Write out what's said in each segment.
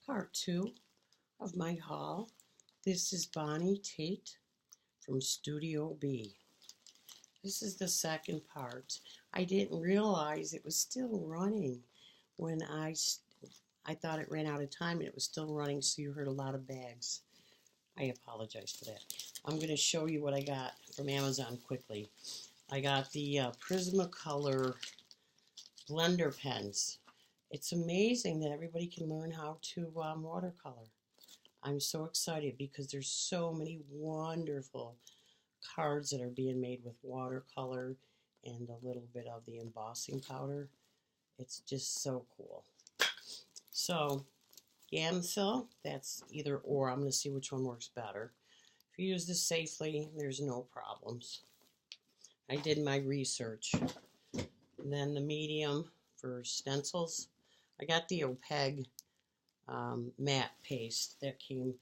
part 2 of my haul. This is Bonnie Tate from Studio B. This is the second part. I didn't realize it was still running when I thought it ran out of time and it was still running, so you heard a lot of bags. I apologize for that. I'm going to show you what I got from Amazon quickly. I got the Prismacolor blender pens. It's amazing that everybody can learn how to watercolor. I'm so excited because there's so many wonderful cards that are being made with watercolor and a little bit of the embossing powder. It's just so cool. So, Gamsol, that's either or. I'm going to see which one works better. If you use this safely, there's no problems. I did my research. And then the medium for stencils. I got the OPEG matte paste that came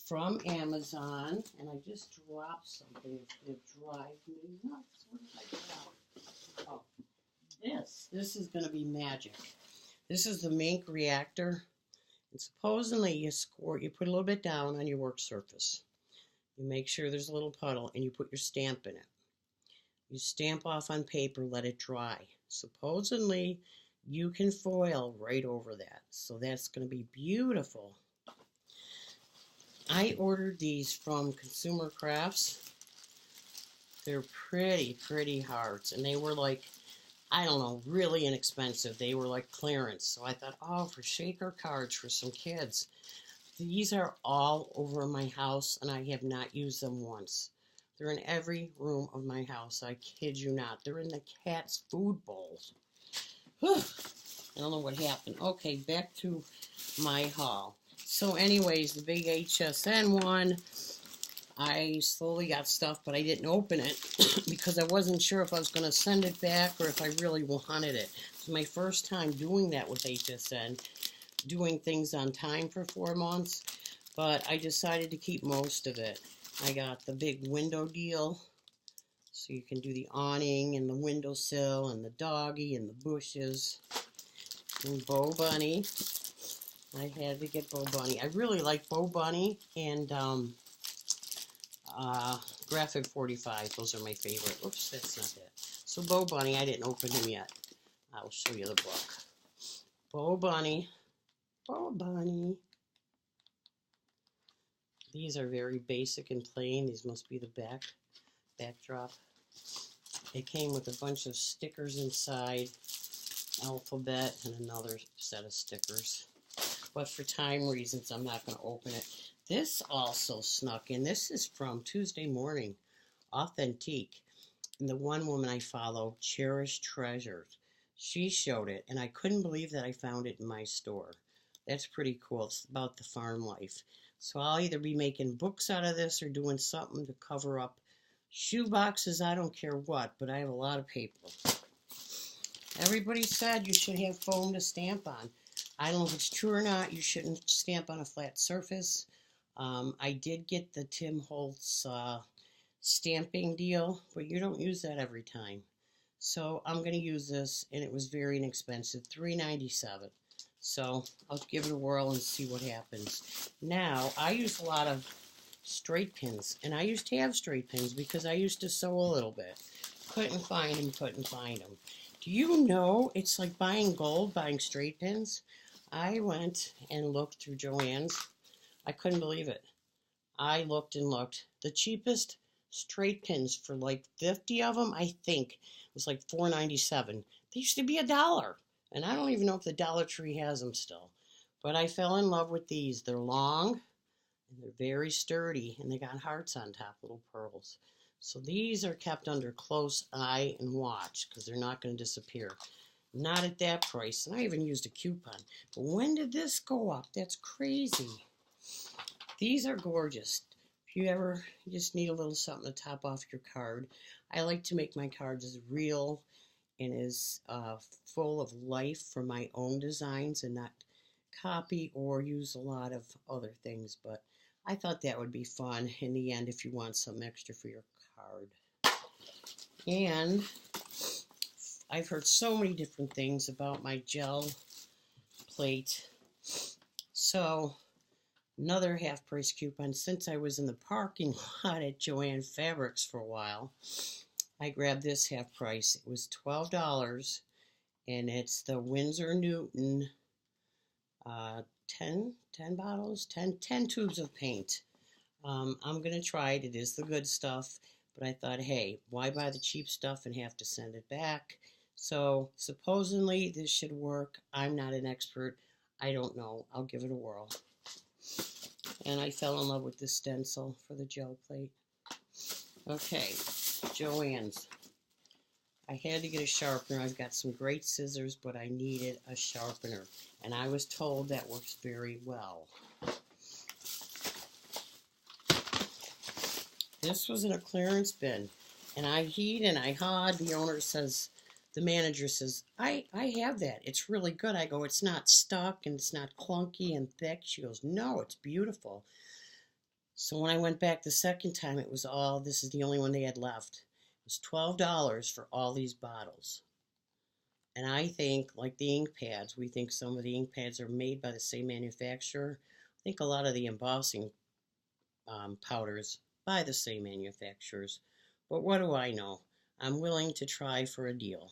from Amazon, and I just dropped something that's going to drive me nuts. What did I drop? Oh, this is going to be magic. This is the Mink Reactor, and supposedly you put a little bit down on your work surface. You make sure there's a little puddle, and you put your stamp in it. You stamp off on paper, let it dry. Supposedly, you can foil right over that. So that's going to be beautiful. I ordered these from Consumer Crafts. They're pretty hearts. And they were like, I don't know, really inexpensive. They were like clearance. So I thought, oh, for shaker cards for some kids. These are all over my house, and I have not used them once. They're in every room of my house. I kid you not. They're in the cat's food bowls. Whew. I don't know what happened. Okay, back to my haul. So anyways, the big HSN one, I slowly got stuff, but I didn't open it because I wasn't sure if I was going to send it back or if I really wanted it. It's my first time doing that with HSN, doing things on time for 4 months, but I decided to keep most of it. I got the big window deal, so you can do the awning and the windowsill and the doggy and the bushes. And Bo Bunny. I had to get Bo Bunny. I really like Bo Bunny and Graphic 45. Those are my favorite. Oops, that's not that. So Bo Bunny, I didn't open him yet. I'll show you the book. Bo Bunny. Bo Bunny. These are very basic and plain. These must be the backdrop. It came with a bunch of stickers inside, alphabet, and another set of stickers. But for time reasons, I'm not going to open it. This also snuck in. This is from Tuesday Morning, Authentique. And the one woman I follow, Cherish Treasures, she showed it, and I couldn't believe that I found it in my store. That's pretty cool. It's about the farm life. So I'll either be making books out of this or doing something to cover up shoe boxes. I don't care what, but I have a lot of paper. Everybody said you should have foam to stamp on. I don't know if it's true or not. You shouldn't stamp on a flat surface. I did get the Tim Holtz stamping deal, but you don't use that every time. So I'm going to use this, and it was very inexpensive, $3.97. So I'll give it a whirl and see what happens. Now, I use a lot of straight pins, and I used to have straight pins because I used to sew a little bit. Couldn't find them. Do you know it's like buying gold, buying straight pins? I went and looked through Joann's. I couldn't believe it. I looked and looked. The cheapest straight pins for like 50 of them, I think, was like $4.97. They used to be $1. And I don't even know if the Dollar Tree has them still. But I fell in love with these. They're long, and they're very sturdy, and they got hearts on top, little pearls. So these are kept under close eye and watch because they're not going to disappear. Not at that price. And I even used a coupon. But when did this go up? That's crazy. These are gorgeous. If you just need a little something to top off your card. I like to make my cards as real and is full of life for my own designs and not copy or use a lot of other things. But I thought that would be fun in the end if you want some extra for your card. And I've heard so many different things about my gel plate. So another half price coupon. Since I was in the parking lot at Joann Fabrics for a while, I grabbed this half price. It was $12, and it's the Winsor Newton 10 bottles, 10 tubes of paint. I'm going to try it. It is the good stuff, but I thought, hey, why buy the cheap stuff and have to send it back? So supposedly this should work. I'm not an expert. I don't know. I'll give it a whirl. And I fell in love with this stencil for the gel plate. Okay, Joann's. I had to get a sharpener. I've got some great scissors, but I needed a sharpener. And I was told that works very well. This was in a clearance bin. And I heed and I hawed. The owner says, the manager says, I have that. It's really good. I go, it's not stuck and it's not clunky and thick. She goes, no, it's beautiful. So when I went back the second time, it was all, this is the only one they had left. It was $12 for all these bottles. And I think, like the ink pads, we think some of the ink pads are made by the same manufacturer. I think a lot of the embossing powders by the same manufacturers. But what do I know? I'm willing to try for a deal.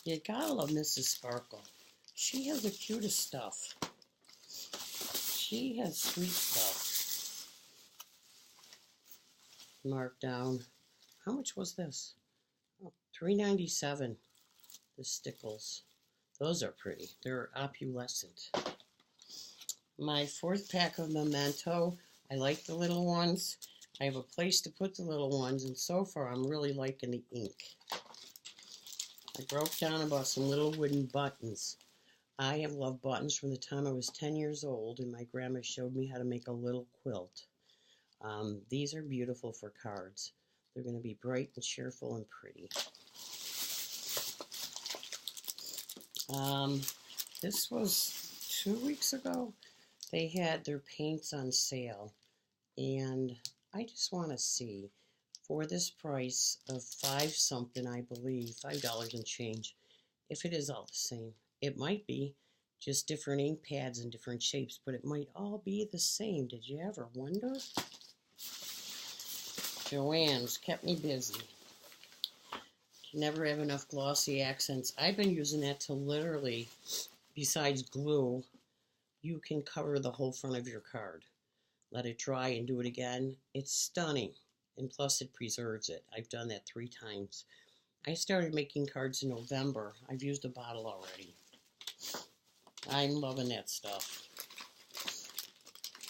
You gotta love Mrs. Sparkle. She has the cutest stuff. She has sweet stuff. Marked down. How much was this? Oh, $3.97. The stickles. Those are pretty. They're opulescent. My fourth pack of Memento. I like the little ones. I have a place to put the little ones, and so far I'm really liking the ink. I broke down about some little wooden buttons. I have loved buttons from the time I was 10 years old, and my grandma showed me how to make a little quilt. These are beautiful for cards. They're going to be bright and cheerful and pretty. This was 2 weeks ago. They had their paints on sale, and I just want to see, for this price of $5 something, I believe, $5 and change, if it is all the same. It might be just different ink pads and different shapes, but it might all be the same. Did you ever wonder? Joann's kept me busy. You never have enough glossy accents. I've been using that to literally, besides glue, you can cover the whole front of your card. Let it dry and do it again. It's stunning. And plus it preserves it. I've done that 3 times. I started making cards in November. I've used a bottle already. I'm loving that stuff.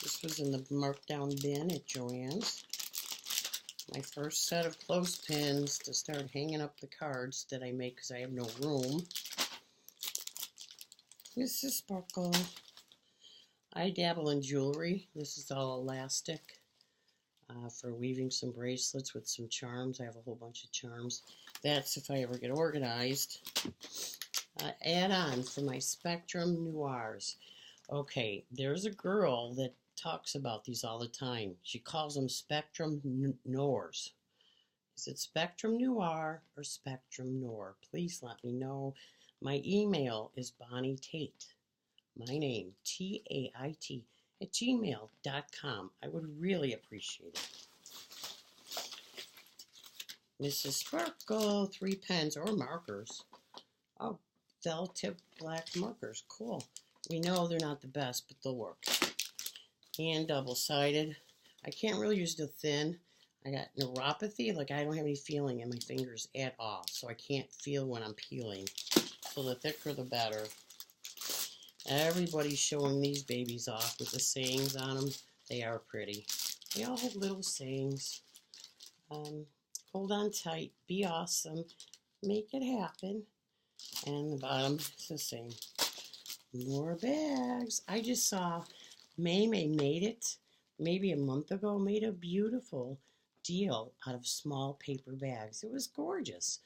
This was in the markdown bin at Joann's. My first set of clothespins to start hanging up the cards that I make because I have no room. Mrs. Sparkle. I dabble in jewelry. This is all elastic for weaving some bracelets with some charms. I have a whole bunch of charms. That's if I ever get organized. Add-on for my Spectrum Noirs. Okay, there's a girl that talks about these all the time. She calls them Spectrum Noirs. Is it Spectrum Noir or Spectrum Noir? Please let me know. My email is Bonnie Tate. My name, Tait, @gmail.com. I would really appreciate it. Mrs. Sparkle, 3 pens or markers. Oh, felt-tip black markers. Cool. We know they're not the best, but they'll work. And double-sided. I can't really use the thin. I got neuropathy. Like, I don't have any feeling in my fingers at all, so I can't feel when I'm peeling. So the thicker, the better. Everybody's showing these babies off with the sayings on them. They are pretty. They all have little sayings. Hold on tight. Be awesome. Make it happen. And the bottom is the same. More bags. I just saw May made it maybe a month ago. Made a beautiful deal out of small paper bags. It was gorgeous.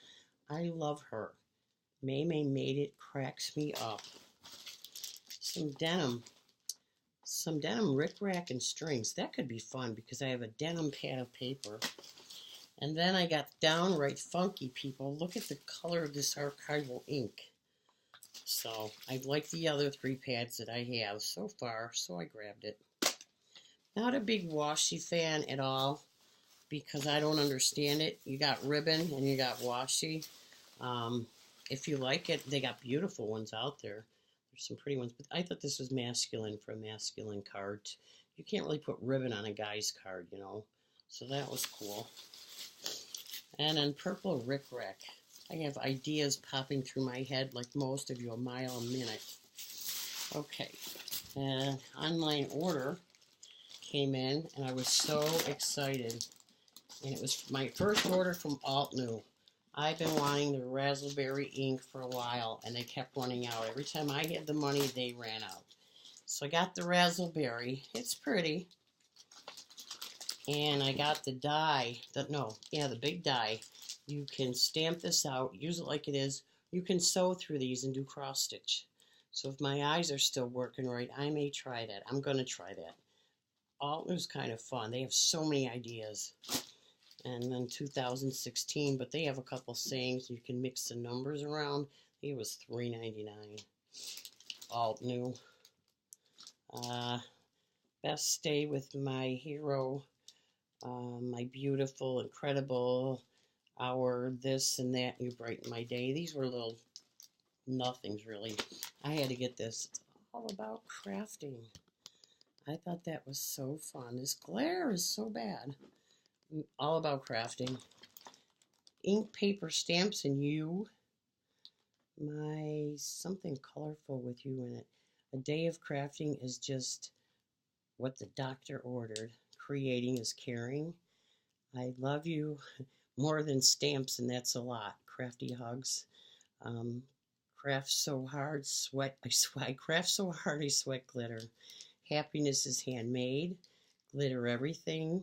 I love her. May made it. Cracks me up. Some denim rickrack and strings. That could be fun because I have a denim pad of paper. And then I got downright funky, people. Look at the color of this archival ink. So I like the other 3 pads that I have so far, so I grabbed it. Not a big washi fan at all because I don't understand it. You got ribbon and you got washi. If you like it, they got beautiful ones out there. There's some pretty ones, but I thought this was masculine for a masculine card. You can't really put ribbon on a guy's card, you know. So that was cool. And then purple rickrack. I have ideas popping through my head like most of you, a mile a minute. Okay, and online order came in, and I was so excited. And it was my first order from Altnu. I've been wanting the Raspberry ink for a while, and they kept running out. Every time I had the money, they ran out. So I got the Raspberry. It's pretty. And I got the die. The big die. You can stamp this out, use it like it is. You can sew through these and do cross stitch. So if my eyes are still working right, I may try that. I'm going to try that. Altnu's kind of fun. They have so many ideas. And then 2016, but they have a couple sayings. You can mix the numbers around. It was $3.99. Altnu. Best stay with my hero. My beautiful, incredible hour, this and that, you brighten my day. These were little nothings, really. I had to get this. It's all about crafting. I thought that was so fun. This glare is so bad. All about crafting. Ink, paper, stamps, and you. My something colorful with you in it. A day of crafting is just what the doctor ordered. Creating is caring. I love you more than stamps, and that's a lot. Crafty hugs. Craft so hard, sweat. I craft so hard, I sweat glitter. Happiness is handmade. Glitter everything.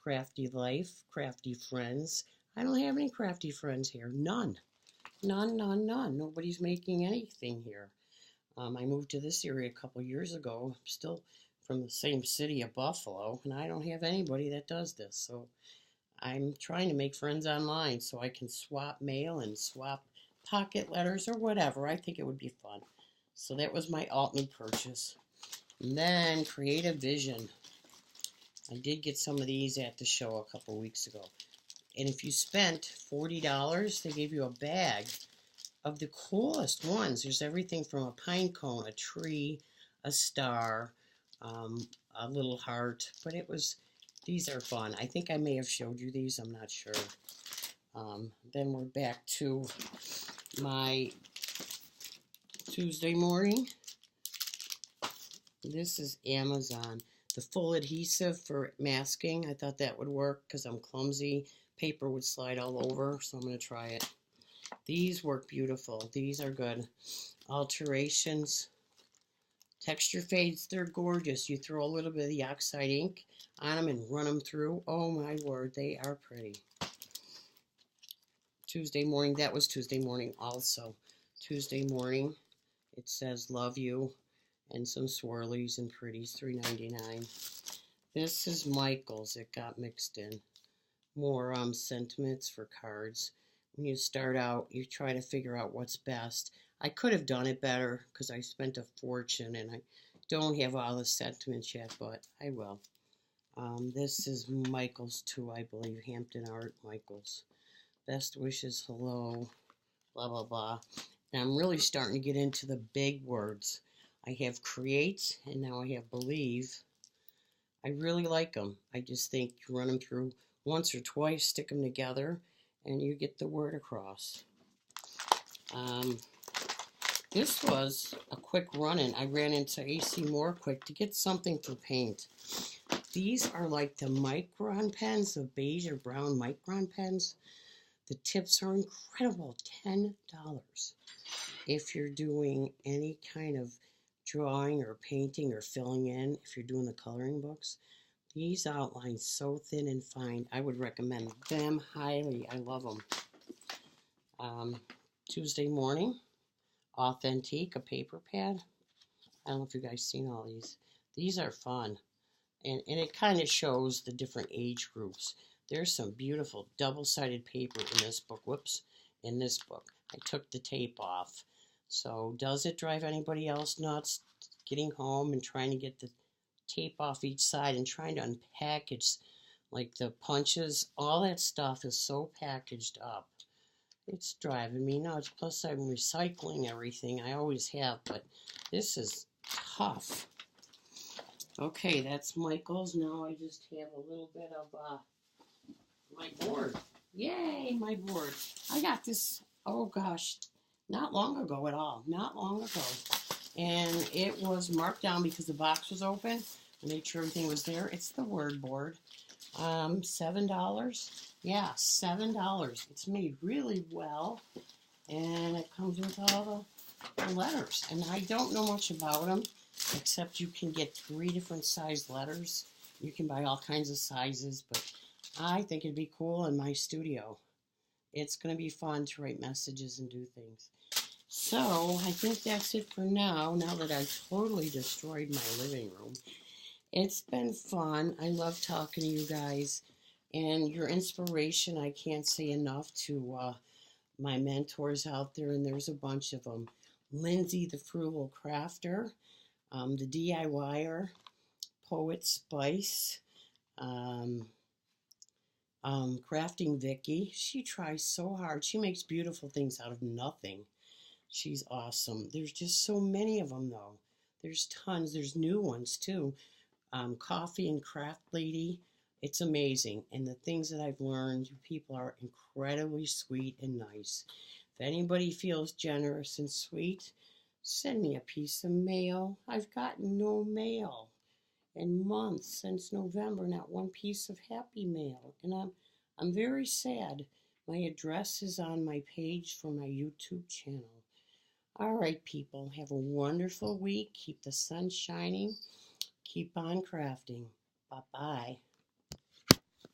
Crafty life, crafty friends. I don't have any crafty friends here. None. None, none, none. Nobody's making anything here. I moved to this area a couple years ago. I'm still from the same city of Buffalo, and I don't have anybody that does this. So I'm trying to make friends online so I can swap mail and swap pocket letters or whatever. I think it would be fun. So that was my Altman purchase. And then Creative Vision. I did get some of these at the show a couple weeks ago. And if you spent $40, they gave you a bag of the coolest ones. There's everything from a pine cone, a tree, a star, a little heart. But these are fun. I think I may have showed you these. I'm not sure. Then we're back to my Tuesday morning. This is Amazon. The full adhesive for masking. I thought that would work because I'm clumsy. Paper would slide all over, so I'm going to try it. These work beautiful. These are good. Alterations. Texture fades. They're gorgeous. You throw a little bit of the oxide ink on them and run them through. Oh my word, they are pretty. Tuesday morning. That was Tuesday morning also. Tuesday morning. It says love you. And some swirlies and pretties, $3.99. This is Michael's. It got mixed in. More sentiments for cards. When you start out, you try to figure out what's best. I could have done it better because I spent a fortune and I don't have all the sentiments yet, but I will. This is Michael's too, I believe. Hampton Art Michael's. Best wishes, hello, blah, blah, blah. And I'm really starting to get into the big words. I have create, and now I have believe. I really like them. I just think you run them through once or twice, stick them together, and you get the word across. This was a quick run-in. I ran into AC Moore quick to get something for paint. These are like the Micron pens, the beige or brown Micron pens. The tips are incredible, $10. If you're doing any kind of drawing or painting or filling in, if you're doing the coloring books, these outlines so thin and fine. I would recommend them highly. I love them. Tuesday morning, Authentique, a paper pad. I don't know if you guys seen all these. These are fun, and it kind of shows the different age groups. There's some beautiful double-sided paper in this book. Whoops, in this book. I took the tape off. So does it drive anybody else nuts getting home and trying to get the tape off each side and trying to unpackage like the punches? All that stuff is so packaged up. It's driving me nuts. Plus I'm recycling everything. I always have, but this is tough. Okay, that's Michael's. Now I just have a little bit of my board. Yay, my board. I got this, oh gosh, not long ago at all. Not long ago. And it was marked down because the box was open. I made sure everything was there. It's the word board. $7. Yeah, $7. It's made really well. And it comes with all the letters. And I don't know much about them, except you can get 3 different sized letters. You can buy all kinds of sizes, but I think it'd be cool in my studio. It's going to be fun to write messages and do things. So I think that's it for now that I've totally destroyed my living room. It's been fun. I love talking to you guys. And your inspiration, I can't say enough to my mentors out there, and there's a bunch of them. Lindsay the Frugal Crafter, the DIYer, Poet Spice, Crafting Vicky. She tries so hard. She makes beautiful things out of nothing. She's awesome. There's just so many of them, though. There's tons. There's new ones, too. Coffee and Craft Lady. It's amazing. And the things that I've learned, you people are incredibly sweet and nice. If anybody feels generous and sweet, send me a piece of mail. I've gotten no mail in months since November, not one piece of happy mail. And I'm very sad. My address is on my page for my YouTube channel. All right, people, have a wonderful week. Keep the sun shining. Keep on crafting. Bye-bye.